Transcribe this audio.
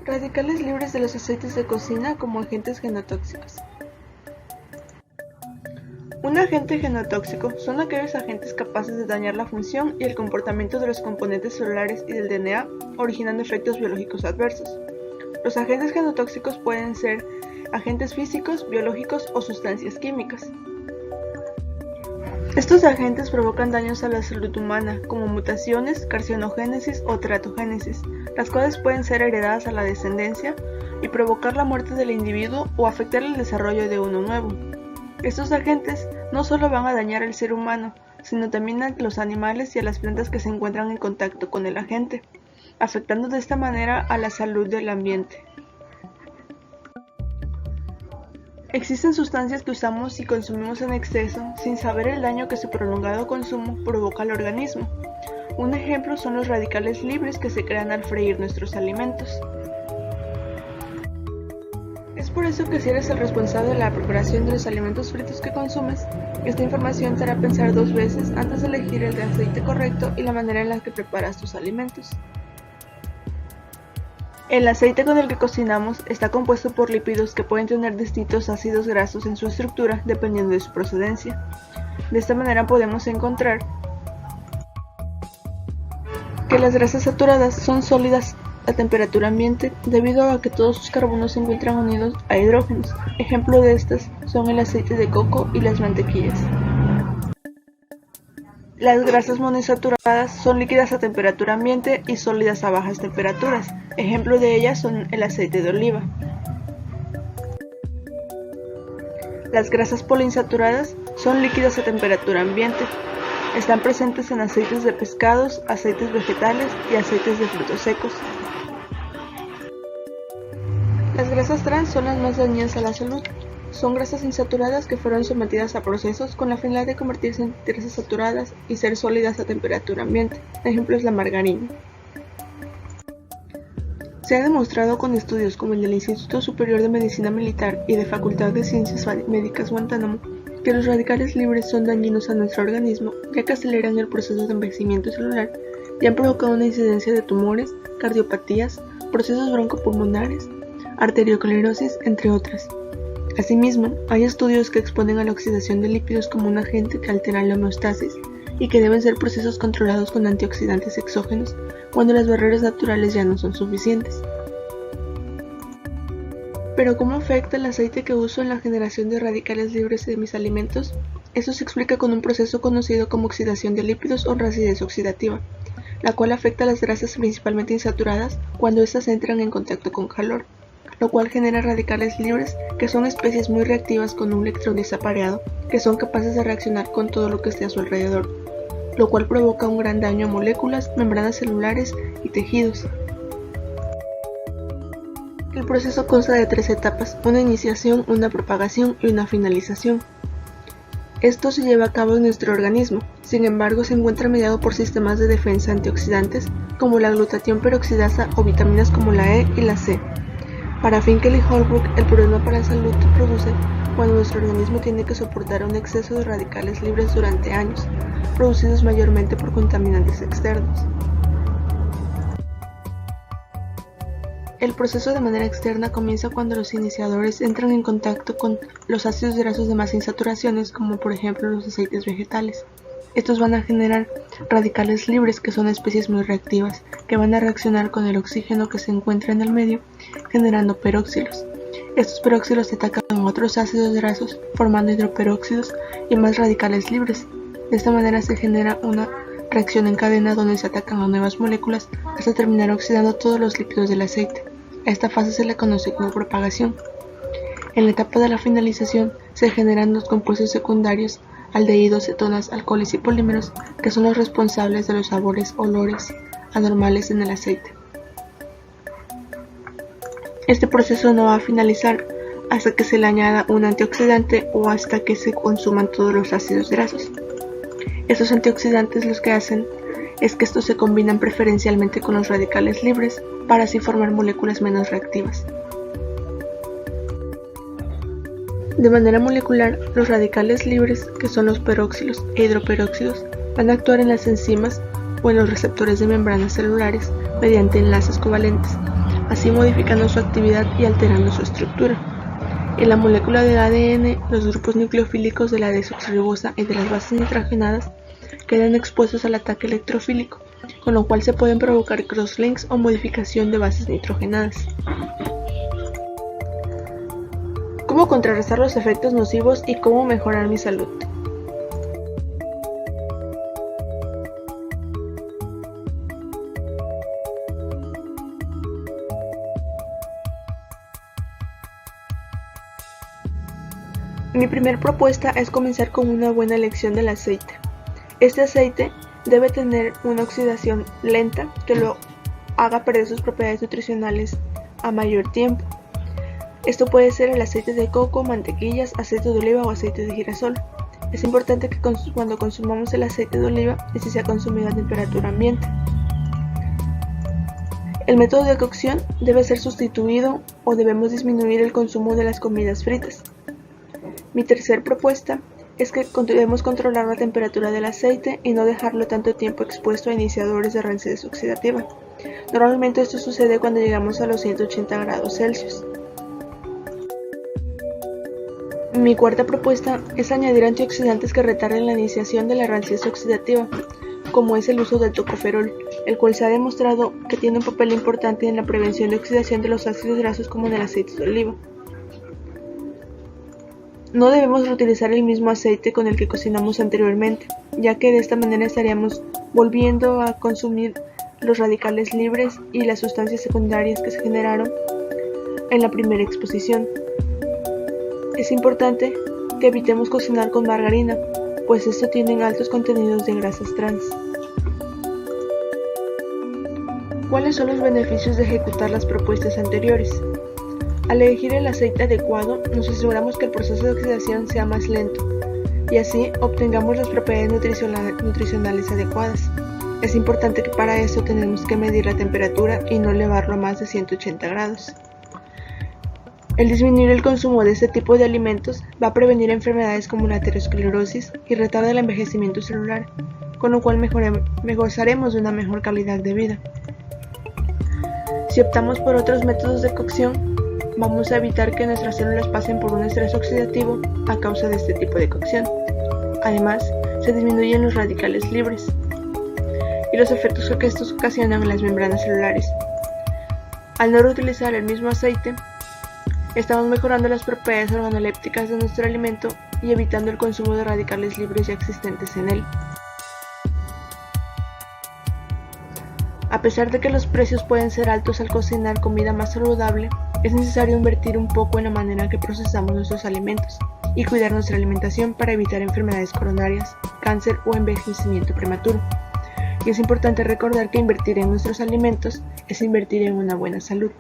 Radicales libres de los aceites de cocina como agentes genotóxicos. Un agente genotóxico son aquellos agentes capaces de dañar la función y el comportamiento de los componentes celulares y del DNA, originando efectos biológicos adversos. Los agentes genotóxicos pueden ser agentes físicos, biológicos o sustancias químicas. Estos agentes provocan daños a la salud humana, como mutaciones, carcinogénesis o teratogénesis, las cuales pueden ser heredadas a la descendencia y provocar la muerte del individuo o afectar el desarrollo de uno nuevo. Estos agentes no solo van a dañar al ser humano, sino también a los animales y a las plantas que se encuentran en contacto con el agente, afectando de esta manera a la salud del ambiente. Existen sustancias que usamos y consumimos en exceso sin saber el daño que su prolongado consumo provoca al organismo. Un ejemplo son los radicales libres que se crean al freír nuestros alimentos. Es por eso que si eres el responsable de la preparación de los alimentos fritos que consumes, esta información te hará pensar 2 veces antes de elegir el aceite correcto y la manera en la que preparas tus alimentos. El aceite con el que cocinamos está compuesto por lípidos que pueden tener distintos ácidos grasos en su estructura dependiendo de su procedencia. De esta manera podemos encontrar que las grasas saturadas son sólidas a temperatura ambiente debido a que todos sus carbonos se encuentran unidos a hidrógenos. Ejemplo de estas son el aceite de coco y las mantequillas. Las grasas monoinsaturadas son líquidas a temperatura ambiente y sólidas a bajas temperaturas. Ejemplo de ellas son el aceite de oliva. Las grasas poliinsaturadas son líquidas a temperatura ambiente. Están presentes en aceites de pescados, aceites vegetales y aceites de frutos secos. Las grasas trans son las más dañinas a la salud. Son grasas insaturadas que fueron sometidas a procesos con la finalidad de convertirse en grasas saturadas y ser sólidas a temperatura ambiente. Ejemplo es la margarina. Se ha demostrado con estudios como el del Instituto Superior de Medicina Militar y de Facultad de Ciencias Médicas Guantánamo que los radicales libres son dañinos a nuestro organismo ya que aceleran el proceso de envejecimiento celular y han provocado una incidencia de tumores, cardiopatías, procesos broncopulmonares, arteriosclerosis, entre otras. Asimismo, hay estudios que exponen a la oxidación de lípidos como un agente que altera la homeostasis y que deben ser procesos controlados con antioxidantes exógenos cuando las barreras naturales ya no son suficientes. Pero ¿cómo afecta el aceite que uso en la generación de radicales libres de mis alimentos? Eso se explica con un proceso conocido como oxidación de lípidos o reacidez oxidativa, la cual afecta a las grasas principalmente insaturadas cuando éstas entran en contacto con calor, lo cual genera radicales libres que son especies muy reactivas con un electrón desapareado que son capaces de reaccionar con todo lo que esté a su alrededor, lo cual provoca un gran daño a moléculas, membranas celulares y tejidos. El proceso consta de 3 etapas, una iniciación, una propagación y una finalización. Esto se lleva a cabo en nuestro organismo, sin embargo se encuentra mediado por sistemas de defensa antioxidantes como la glutatión peroxidasa o vitaminas como la E y la C. Para Finkel y Holbrook, el problema para la salud se produce cuando nuestro organismo tiene que soportar un exceso de radicales libres durante años, producidos mayormente por contaminantes externos. El proceso de manera externa comienza cuando los iniciadores entran en contacto con los ácidos grasos de más insaturaciones, como por ejemplo los aceites vegetales. Estos van a generar radicales libres que son especies muy reactivas, que van a reaccionar con el oxígeno que se encuentra en el medio, generando peróxidos. Estos peróxidos atacan a otros ácidos grasos, formando hidroperóxidos y más radicales libres. De esta manera se genera una reacción en cadena donde se atacan a nuevas moléculas hasta terminar oxidando todos los lípidos del aceite. A esta fase se le conoce como propagación. En la etapa de la finalización se generan los compuestos secundarios, aldehídos, cetonas, alcoholes y polímeros, que son los responsables de los sabores, olores anormales en el aceite. Este proceso no va a finalizar hasta que se le añada un antioxidante o hasta que se consuman todos los ácidos grasos. Estos antioxidantes lo que hacen es que estos se combinan preferencialmente con los radicales libres para así formar moléculas menos reactivas. De manera molecular, los radicales libres, que son los peróxidos e hidroperóxidos, van a actuar en las enzimas o en los receptores de membranas celulares mediante enlaces covalentes, así modificando su actividad y alterando su estructura. En la molécula del ADN, los grupos nucleofílicos de la desoxirribosa y de las bases nitrogenadas quedan expuestos al ataque electrofílico, con lo cual se pueden provocar crosslinks o modificación de bases nitrogenadas. ¿Cómo contrarrestar los efectos nocivos y cómo mejorar mi salud? Mi primera propuesta es comenzar con una buena elección del aceite. Este aceite debe tener una oxidación lenta que lo haga perder sus propiedades nutricionales a mayor tiempo. Esto puede ser el aceite de coco, mantequillas, aceite de oliva o aceite de girasol. Es importante que cuando consumamos el aceite de oliva, este sea consumido a temperatura ambiente. El método de cocción debe ser sustituido o debemos disminuir el consumo de las comidas fritas. Mi tercera propuesta es que debemos controlar la temperatura del aceite y no dejarlo tanto tiempo expuesto a iniciadores de rancidez oxidativa. Normalmente esto sucede cuando llegamos a los 180 grados Celsius. Mi cuarta propuesta es añadir antioxidantes que retarden la iniciación de la rancidez oxidativa, como es el uso del tocoferol, el cual se ha demostrado que tiene un papel importante en la prevención de oxidación de los ácidos grasos como en el aceite de oliva. No debemos reutilizar el mismo aceite con el que cocinamos anteriormente, ya que de esta manera estaríamos volviendo a consumir los radicales libres y las sustancias secundarias que se generaron en la primera exposición. Es importante que evitemos cocinar con margarina, pues esto tiene altos contenidos de grasas trans. ¿Cuáles son los beneficios de ejecutar las propuestas anteriores? Al elegir el aceite adecuado, nos aseguramos que el proceso de oxidación sea más lento y así obtengamos las propiedades nutricionales adecuadas. Es importante que para eso tenemos que medir la temperatura y no elevarlo a más de 180 grados. El disminuir el consumo de este tipo de alimentos va a prevenir enfermedades como la aterosclerosis y retarda el envejecimiento celular, con lo cual gozaremos de una mejor calidad de vida. Si optamos por otros métodos de cocción, vamos a evitar que nuestras células pasen por un estrés oxidativo a causa de este tipo de cocción. Además, se disminuyen los radicales libres y los efectos que estos ocasionan en las membranas celulares. Al no reutilizar el mismo aceite, estamos mejorando las propiedades organolépticas de nuestro alimento y evitando el consumo de radicales libres ya existentes en él. A pesar de que los precios pueden ser altos al cocinar comida más saludable, es necesario invertir un poco en la manera en que procesamos nuestros alimentos y cuidar nuestra alimentación para evitar enfermedades coronarias, cáncer o envejecimiento prematuro. Y es importante recordar que invertir en nuestros alimentos es invertir en una buena salud.